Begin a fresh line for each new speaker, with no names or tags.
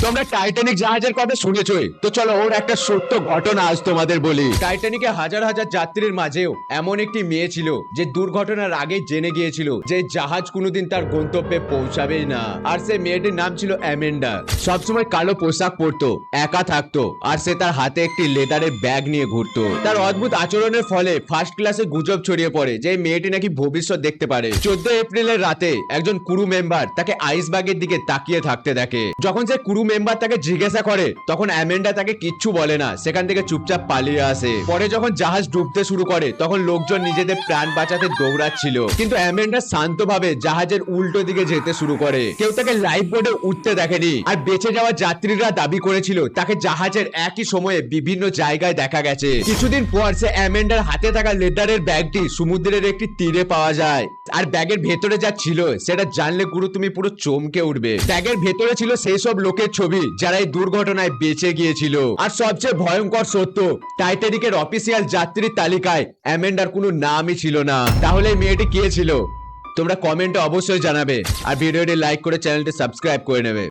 তোমরা টাইটানিক জাহাজের কথা শুনেছই, তো চলো ওর একটা সত্য ঘটনা আজ তোমাদের বলি। টাইটানিকে হাজার হাজার যাত্রীর মাঝেও এমন একটি মেয়ে ছিল যে দুর্ঘটনার আগে জেনে গিয়েছিল যে জাহাজ কোনোদিন তার গন্তব্যে পৌঁছাবেই না। আর সে মেয়েটির নাম ছিল অ্যামেন্ডা। সবসময় কালো পোশাক পরতো, একা থাকতো, আর সে তার হাতে একটি লেদারের ব্যাগ নিয়ে ঘুরতো। তার অদ্ভুত আচরণের ফলে ফার্স্ট ক্লাসে গুজব ছড়িয়ে পড়ে যে এই মেয়েটি নাকি ভবিষ্যৎ দেখতে পারে। 14 এপ্রিলের রাতে একজন ক্রু মেম্বার তাকে আইস ব্যাগের দিকে তাকিয়ে থাকতে দেখে। যখন সে ক্রু মেম্বার তাকে জিজ্ঞাসা করে তখন অ্যামেন্ডা তাকে কিচ্ছু বলে না, সেখান থেকে চুপচাপ পালিয়ে আসে। পরে যখন জাহাজ ডুবতে শুরু করে তখন লোকজন নিজেদের প্রাণ বাঁচাতে দৌড়াচ্ছিল, কিন্তু অ্যামেন্ডা শান্তভাবে জাহাজের উল্টো দিকে যেতে শুরু করে। কেউ তাকে লাইফ বোর্ডে উঠতে দেখেনি, আর বেঁচে যাওয়া যাত্রীরা দাবি করেছিল তাকে জাহাজের একই সময়ে বিভিন্ন জায়গায় দেখা গেছে। কিছুদিন পর সে অ্যামেন্ডার হাতে থাকা লেদারের ব্যাগটি সমুদ্রের একটি তীরে পাওয়া যায়। আর ব্যাগের ভেতরে যা ছিল সেটা জানলে গুরু তুমি পুরো চমকে উঠবে। ব্যাগের ভেতরে ছিল সেই সব লোকের ছবি যারা এই দুর্ঘটনায় বেঁচে গিয়েছিল। আর সবচেয়ে ভয়ঙ্কর সত্য, টাইটানিকের অফিসিয়াল যাত্রীর তালিকায় অ্যামেন্ডার কোনো নামই ছিল না। তাহলে এই মেয়েটি কে ছিল? তোমরা কমেন্টে অবশ্যই জানাবে, আর ভিডিওটি লাইক করে চ্যানেলটি সাবস্ক্রাইব করে নেবে।